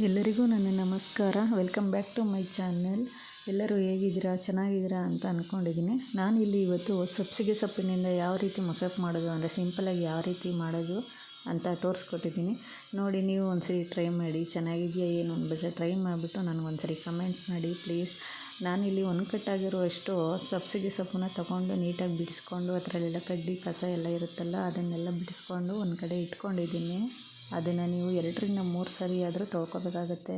ಎಲ್ಲರಿಗೂ ನನ್ನ ನಮಸ್ಕಾರ. Welcome back to my channel. ಎಲ್ಲರೂ ಹೇಗಿದ್ದೀರಾ, ಚೆನ್ನಾಗಿದ್ದೀರಾ ಅಂತ ಅಂದ್ಕೊಂಡಿದ್ದೀನಿ. ನಾನಿಲ್ಲಿ ಇವತ್ತು ಸಬ್ಸಿಗೆ ಸೊಪ್ಪಿನಿಂದ ಯಾವ ರೀತಿ ಮೊಸಪ್ಪು ಮಾಡೋದು ಅಂದರೆ ಸಿಂಪಲಾಗಿ ಯಾವ ರೀತಿ ಮಾಡೋದು ಅಂತ ತೋರಿಸ್ಕೊಟ್ಟಿದ್ದೀನಿ. ನೋಡಿ, ನೀವು ಒಂದ್ಸರಿ ಟ್ರೈ ಮಾಡಿ, ಚೆನ್ನಾಗಿದೆಯಾ ಏನು ಅಂದ್ಬಿಟ್ರೆ ಟ್ರೈ ಮಾಡಿಬಿಟ್ಟು ನನಗೊಂದ್ಸರಿ ಕಮೆಂಟ್ ಮಾಡಿ ಪ್ಲೀಸ್. ನಾನಿಲ್ಲಿ ಒಂದು ಕಟ್ಟಾಗಿರುವಷ್ಟು ಸಬ್ಸಿಗೆ ಸೊಪ್ಪನ್ನ ತೊಗೊಂಡು ನೀಟಾಗಿ ಬಿಡಿಸ್ಕೊಂಡು ಅದರಲ್ಲೆಲ್ಲ ಕಡ್ಡಿ ಕಸ ಎಲ್ಲ ಇರುತ್ತಲ್ಲ ಅದನ್ನೆಲ್ಲ ಬಿಡಿಸ್ಕೊಂಡು ಒಂದು ಕಡೆ ಇಟ್ಕೊಂಡಿದ್ದೀನಿ. ಅದನ್ನು ನೀವು 2-3 ಸರಿ ಆದರೂ ತೊಳ್ಕೊಬೇಕಾಗತ್ತೆ.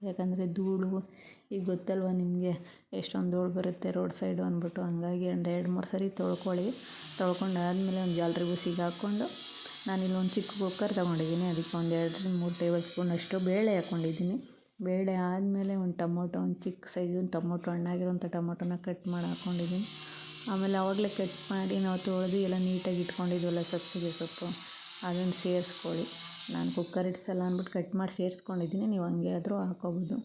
ಯಾಕಂದರೆ ಧೂಳು ಈಗ ಗೊತ್ತಲ್ವ ನಿಮಗೆ ಎಷ್ಟೊಂದು ಧೂಳು ಬರುತ್ತೆ ರೋಡ್ ಸೈಡು ಅಂದ್ಬಿಟ್ಟು. ಹಂಗಾಗಿ 2-3 ಸರಿ ತೊಳ್ಕೊಂಡಾದಮೇಲೆ ಒಂದು ಜಾಲರಿ ಬೂಸಿಗೆ ಹಾಕ್ಕೊಂಡು ನಾನಿಲ್ಲಿ ಒಂದು ಚಿಕ್ಕ ಕುಕ್ಕರ್ ತೊಗೊಂಡಿದ್ದೀನಿ. ಅದಕ್ಕೆ ಒಂದು 2-3 ಟೇಬಲ್ ಸ್ಪೂನ್ ಅಷ್ಟು ಬೇಳೆ ಹಾಕ್ಕೊಂಡಿದ್ದೀನಿ. ಬೇಳೆ ಆದಮೇಲೆ ಒಂದು ಟೊಮೊಟೊ, ಒಂದು ಚಿಕ್ಕ ಸೈಜಿನ ಟೊಮೊಟೊ, ಹಣ್ಣಾಗಿರೋಂಥ ಟೊಮೊಟೊನ ಕಟ್ ಮಾಡಿ ಹಾಕ್ಕೊಂಡಿದ್ದೀನಿ. ಆಮೇಲೆ ಆವಾಗಲೇ ಕಟ್ ಮಾಡಿ ನಾವು ತೊಳೆದು ಎಲ್ಲ ನೀಟಾಗಿ ಇಟ್ಕೊಂಡಿದ್ವಲ್ಲ ಸಬ್ಸಿಗೆ ಸೊಪ್ಪು, ಅದನ್ನು ಸೇರಿಸ್ಕೊಳ್ಳಿ. ನಾನು ಕುಕ್ಕರ್ ಇಡ್ಸಲ್ಲ ಅಂದ್ಬಿಟ್ಟು ಕಟ್ ಮಾಡಿ ಸೇರಿಸ್ಕೊಂಡಿದ್ದೀನಿ. ನೀವು ಹಂಗೆ ಆದರೂ ಹಾಕ್ಕೋಬೋದು.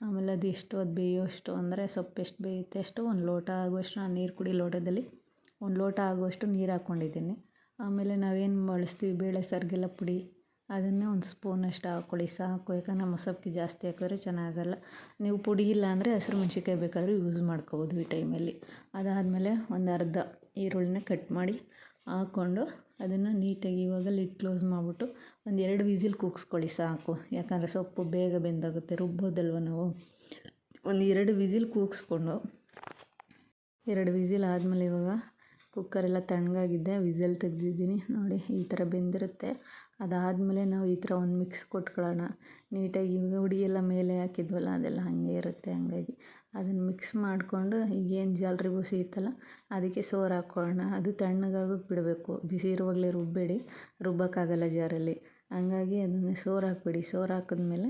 ಆಮೇಲೆ ಅದು ಎಷ್ಟು ಅದು ಬೇಯೋಷ್ಟು ಅಂದರೆ ಸೊಪ್ಪು ಎಷ್ಟು ಬೇಯುತ್ತೆ ಅಷ್ಟು ಒಂದು ಲೋಟ ಆಗುವಷ್ಟು ನಾನು ನೀರು ಕುಡಿ ಲೋಟದಲ್ಲಿ ಒಂದು ಲೋಟ ಆಗುವಷ್ಟು ನೀರು ಹಾಕ್ಕೊಂಡಿದ್ದೀನಿ. ಆಮೇಲೆ ನಾವೇನು ಬಳಸ್ತೀವಿ ಬೇಳೆ ಸಾರಿಗೆಲ್ಲ ಪುಡಿ, ಅದನ್ನೇ ಒಂದು ಸ್ಪೂನಷ್ಟು ಹಾಕ್ಕೊಳ್ಳಿ ಸಾಕು. ಯಾಕಂದರೆ ಮೊಸಪ್ಪು ಜಾಸ್ತಿ ಹಾಕಿದ್ರೆ ಚೆನ್ನಾಗಲ್ಲ. ನೀವು ಪುಡಿ ಇಲ್ಲ ಅಂದರೆ ಹಸಿರು ಮೆಣ್ಸಿನ್ಕಾಯಿ ಬೇಕಾದರೂ ಯೂಸ್ ಮಾಡ್ಕೋಬೋದು ಈ ಟೈಮಲ್ಲಿ. ಅದಾದಮೇಲೆ ಒಂದು ಅರ್ಧ ಈರುಳ್ಳಿನ ಕಟ್ ಮಾಡಿ ಹಾಕ್ಕೊಂಡು ಅದನ್ನು ನೀಟಾಗಿ ಇವಾಗ ಲಿಡ್ ಕ್ಲೋಸ್ ಮಾಡಿಬಿಟ್ಟು ಒಂದು 2 ವಿಸಿಲ್ ಕೂಗಿಸ್ಕೊಳ್ಳಿ ಸಾಕು. ಯಾಕಂದರೆ ಸೊಪ್ಪು ಬೇಗ ಬೆಂದಾಗುತ್ತೆ, ರುಬ್ಬೋದಲ್ವ ನಾವು. ಒಂದು 2 ವಿಸಿಲ್ ಕೂಗಿಸ್ಕೊಂಡು 2 ವಿಸಿಲ್ ಆದಮೇಲೆ ಇವಾಗ ಕುಕ್ಕರೆಲ್ಲ ತಣ್ಣಗಾಗಿದ್ದೆ, ವಿಸಿಲ್ ತೆಗೆದಿದ್ದೀನಿ. ನೋಡಿ ಈ ಥರ ಬೆಂದಿರುತ್ತೆ. ಅದಾದಮೇಲೆ ನಾವು ಈ ಥರ ಒಂದು ಮಿಕ್ಸ್ ಕೊಟ್ಕೊಳ್ಳೋಣ ನೀಟಾಗಿ. ಹುಡಿ ಎಲ್ಲ ಮೇಲೆ ಹಾಕಿದ್ವಲ್ಲ ಅದೆಲ್ಲ ಹಾಗೆ ಇರುತ್ತೆ. ಹಂಗಾಗಿ ಅದನ್ನು ಮಿಕ್ಸ್ ಮಾಡಿಕೊಂಡು ಈಗೇನು ಜಾಲರಿ ಬೂಸಿ ಇತ್ತಲ್ಲ ಅದಕ್ಕೆ ಸೋರು ಹಾಕ್ಕೊಳ್ಳೋಣ. ಅದು ತಣ್ಣಗಾಗೋಕ್ಕೆ ಬಿಡಬೇಕು, ಬಿಸಿ ಇರುವಾಗಲೇ ರುಬ್ಬೇಡಿ, ರುಬ್ಬೋಕ್ಕಾಗಲ್ಲ ಜಾರಲ್ಲಿ. ಹಂಗಾಗಿ ಅದನ್ನು ಸೋರು ಹಾಕ್ಬಿಡಿ. ಸೋರು ಹಾಕಿದ್ಮೇಲೆ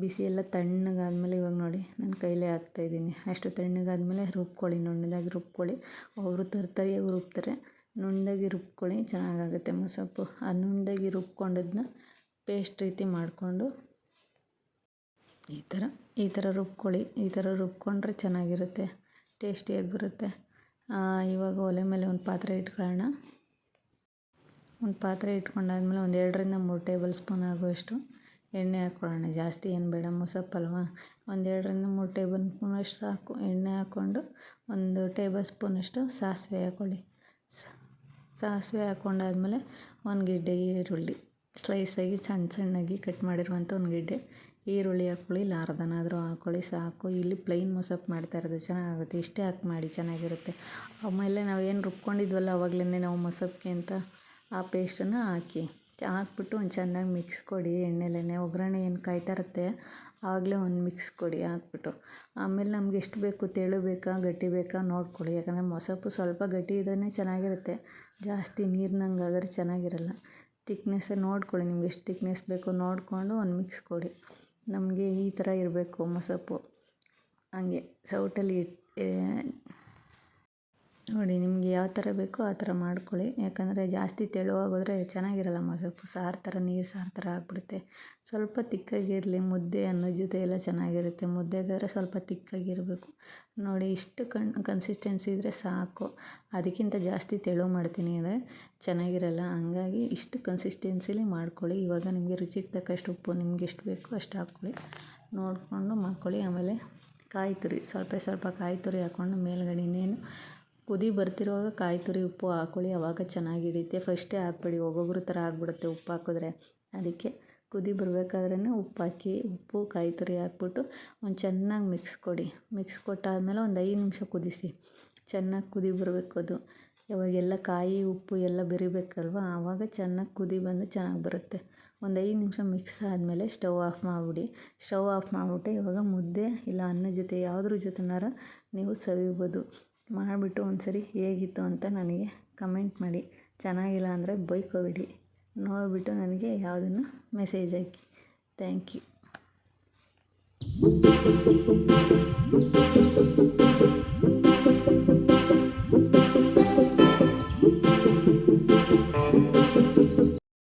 ಬಿಸಿ ಎಲ್ಲ ತಣ್ಣಗಾದ್ಮೇಲೆ ಇವಾಗ ನೋಡಿ ನಾನು ಕೈಲೇ ಹಾಕ್ತಾಯಿದ್ದೀನಿ. ಅಷ್ಟು ತಣ್ಣಗಾದ್ಮೇಲೆ ರುಬ್ಕೊಳ್ಳಿ, ನುಣ್ಣದಾಗಿ ರುಬ್ಕೊಳ್ಳಿ. ಒಬ್ಬರು ತರಿಯಾಗಿ ರುಬ್ತಾರೆ, ನುಣ್ಣದಾಗಿ ರುಬ್ಕೊಳ್ಳಿ, ಚೆನ್ನಾಗಾಗುತ್ತೆ ಮೊಸಪ್ಪು. ಆ ನುಣ್ಣದಾಗಿ ರುಬ್ಕೊಂಡದನ್ನ ಪೇಸ್ಟ್ ರೀತಿ ಮಾಡಿಕೊಂಡು ಈ ಥರ ರುಬ್ಕೊಳ್ಳಿ. ಈ ಥರ ರುಬ್ಕೊಂಡ್ರೆ ಚೆನ್ನಾಗಿರುತ್ತೆ, ಟೇಸ್ಟಿಯಾಗಿ ಬರುತ್ತೆ. ಇವಾಗ ಒಲೆ ಮೇಲೆ ಒಂದು ಪಾತ್ರೆ ಇಟ್ಕೊಳ್ಳೋಣ. ಒಂದು ಪಾತ್ರೆ ಇಟ್ಕೊಂಡಾದ್ಮೇಲೆ ಒಂದು 2-3 ಟೇಬಲ್ ಸ್ಪೂನ್ ಆಗುವಷ್ಟು ಎಣ್ಣೆ ಹಾಕ್ಕೊಳ್ಳೋಣ. ಜಾಸ್ತಿ ಏನು ಬೇಡ, ಮೊಸಪ್ಪಲ್ವ. ಒಂದು 2-3 ಟೇಬಲ್ ಸ್ಪೂನಷ್ಟು ಸಾಕು. ಎಣ್ಣೆ ಹಾಕ್ಕೊಂಡು 1 ಟೇಬಲ್ ಸ್ಪೂನಷ್ಟು ಸಾಸಿವೆ ಹಾಕ್ಕೊಳ್ಳಿ. ಸಾಸಿವೆ ಹಾಕ್ಕೊಂಡಾದ್ಮೇಲೆ ಒಂದು ಗೆಡ್ಡೆ ಈರುಳ್ಳಿ ಸ್ಲೈಸಾಗಿ ಸಣ್ಣಗೆ ಕಟ್ ಮಾಡಿರುವಂಥ ಒಂದು ಗೆಡ್ಡೆ ಈರುಳ್ಳಿ ಹಾಕ್ಕೊಳ್ಳಿ. ಇಲ್ಲ ಅರ್ಧನಾದರೂ ಹಾಕ್ಕೊಳ್ಳಿ ಸಾಕು. ಇಲ್ಲಿ ಪ್ಲೈನ್ ಮೊಸಪ್ಪು ಮಾಡ್ತಾ ಇರೋದು ಚೆನ್ನಾಗಾಗುತ್ತೆ, ಇಷ್ಟೇ ಹಾಕಿ ಮಾಡಿ ಚೆನ್ನಾಗಿರುತ್ತೆ. ಆಮೇಲೆ ನಾವೇನು ರುಬ್ಕೊಂಡಿದ್ವಲ್ಲ ಆವಾಗಲೇ ನಾವು ಮೊಸಪ್ಪಿಗೆ ಅಂತ, ಆ ಪೇಸ್ಟನ್ನು ಹಾಕ್ಬಿಟ್ಟು ಒಂದು ಚೆನ್ನಾಗಿ ಮಿಕ್ಸ್ ಕೊಡಿ. ಎಣ್ಣೆಲೇ ಒಗ್ಗರಣೆ ಏನು ಕಾಯ್ತಾ ಇರುತ್ತೆ ಆವಾಗಲೇ ಒಂದು ಮಿಕ್ಸ್ ಕೊಡಿ ಹಾಕ್ಬಿಟ್ಟು. ಆಮೇಲೆ ನಮ್ಗೆ ಎಷ್ಟು ಬೇಕು, ತೆಳು ಬೇಕಾ ಗಟ್ಟಿ ಬೇಕಾ ನೋಡ್ಕೊಳ್ಳಿ. ಯಾಕಂದರೆ ಮೊಸಪ್ಪು ಸ್ವಲ್ಪ ಗಟ್ಟಿ ಇದ್ರೇ ಚೆನ್ನಾಗಿರುತ್ತೆ, ಜಾಸ್ತಿ ನೀರಿನಂಗೆ ಆದರೆ ಚೆನ್ನಾಗಿರಲ್ಲ. ತಿಕ್ನೆಸ್ ನೋಡ್ಕೊಳ್ಳಿ, ನಿಮ್ಗೆ ಎಷ್ಟು ತಿಕ್ನೆಸ್ ಬೇಕೋ ನೋಡಿಕೊಂಡು ಒಂದು ಮಿಕ್ಸ್ ಕೊಡಿ. ನಮಗೆ ಈ ಥರ ಇರಬೇಕು ಮೊಸಪ್ಪು. ಹಂಗೆ ಸೌಟಲ್ಲಿ ನೋಡಿ ನಿಮಗೆ ಯಾವ ಥರ ಬೇಕೋ ಆ ಥರ ಮಾಡ್ಕೊಳ್ಳಿ. ಯಾಕಂದರೆ ಜಾಸ್ತಿ ತೆಳುವಾಗೋದ್ರೆ ಚೆನ್ನಾಗಿರಲ್ಲ ಮೊಸಪ್ಪು, ಸಾರು ಥರ ನೀರು ಸಾರು ಥರ ಆಗಿಬಿಡುತ್ತೆ. ಸ್ವಲ್ಪ ತಿಕ್ಕಾಗಿರಲಿ, ಮುದ್ದೆ ಅನ್ನೋ ಜೊತೆ ಎಲ್ಲ ಚೆನ್ನಾಗಿರುತ್ತೆ. ಮುದ್ದೆಗಾದ್ರೆ ಸ್ವಲ್ಪ ತಿಕ್ಕಾಗಿರಬೇಕು. ನೋಡಿ ಇಷ್ಟು ಕನ್ಸಿಸ್ಟೆನ್ಸಿ ಇದ್ದರೆ ಸಾಕು. ಅದಕ್ಕಿಂತ ಜಾಸ್ತಿ ತೆಳು ಮಾಡ್ತೀನಿ ಅಂದರೆ ಚೆನ್ನಾಗಿರಲ್ಲ. ಹಂಗಾಗಿ ಇಷ್ಟು ಕನ್ಸಿಸ್ಟೆನ್ಸಿಲಿ ಮಾಡ್ಕೊಳ್ಳಿ. ಇವಾಗ ನಿಮಗೆ ರುಚಿಗೆ ತಕ್ಕಷ್ಟು ಉಪ್ಪು ನಿಮ್ಗೆ ಎಷ್ಟು ಬೇಕೋ ಅಷ್ಟು ಹಾಕ್ಕೊಳ್ಳಿ, ನೋಡಿಕೊಂಡು ಮಾಡ್ಕೊಳ್ಳಿ. ಆಮೇಲೆ ಕಾಯಿ ತುರಿ ಸ್ವಲ್ಪ ಕಾಯಿ ತುರಿ ಹಾಕ್ಕೊಂಡು ಮೇಲ್ಗಡೆ ಇನ್ನೇನು ಕುದಿ ಬರ್ತಿರುವಾಗ ಕಾಯಿ ತುರಿ ಉಪ್ಪು ಹಾಕ್ಕೊಳ್ಳಿ. ಆವಾಗ ಚೆನ್ನಾಗಿ ಹಿಡಿಯುತ್ತೆ. ಫಸ್ಟೇ ಹಾಕ್ಬೇಡಿ, ಒಬ್ಬೊಬ್ರು ಥರ ಆಗಿಬಿಡುತ್ತೆ ಉಪ್ಪು ಹಾಕಿದ್ರೆ. ಅದಕ್ಕೆ ಕುದಿ ಬರಬೇಕಾದ್ರೇ ಉಪ್ಪು ಹಾಕಿ, ಉಪ್ಪು ಕಾಯಿ ತುರಿ ಹಾಕ್ಬಿಟ್ಟು ಒಂದು ಚೆನ್ನಾಗಿ ಮಿಕ್ಸ್ ಕೊಡಿ. ಮಿಕ್ಸ್ ಕೊಟ್ಟಾದಮೇಲೆ ಒಂದು 5 ನಿಮಿಷ ಕುದಿಸಿ. ಚೆನ್ನಾಗಿ ಕುದಿ ಬರಬೇಕು ಅದು. ಇವಾಗೆಲ್ಲ ಕಾಯಿ ಉಪ್ಪು ಎಲ್ಲ ಬೆರಿಬೇಕಲ್ವ, ಆವಾಗ ಚೆನ್ನಾಗಿ ಕುದಿ ಬಂದು ಚೆನ್ನಾಗಿ ಬರುತ್ತೆ. ಒಂದು 5 ನಿಮಿಷ ಮಿಕ್ಸ್ ಆದಮೇಲೆ ಸ್ಟವ್ ಆಫ್ ಮಾಡಿಬಿಡಿ. ಸ್ಟವ್ ಆಫ್ ಮಾಡಿಬಿಟ್ಟು ಇವಾಗ ಮುದ್ದೆ ಇಲ್ಲ ಅನ್ನ ಜೊತೆ ಯಾವುದ್ರ ಜೊತೆನಾರ ನೀವು ಸವಿಬೋದು. ಮಾಡಿಬಿಟ್ಟು ಒಂದು ಸರಿ ಹೇಗಿತ್ತು ಅಂತ ನನಗೆ ಕಮೆಂಟ್ ಮಾಡಿ. ಚೆನ್ನಾಗಿಲ್ಲ ಅಂದರೆ ಬೈಕೋಬೇಡಿ, ನೋಡಿಬಿಟ್ಟು ನನಗೆ ಯಾವುದನ್ನು ಮೆಸೇಜ್ ಹಾಕಿ. Thank you.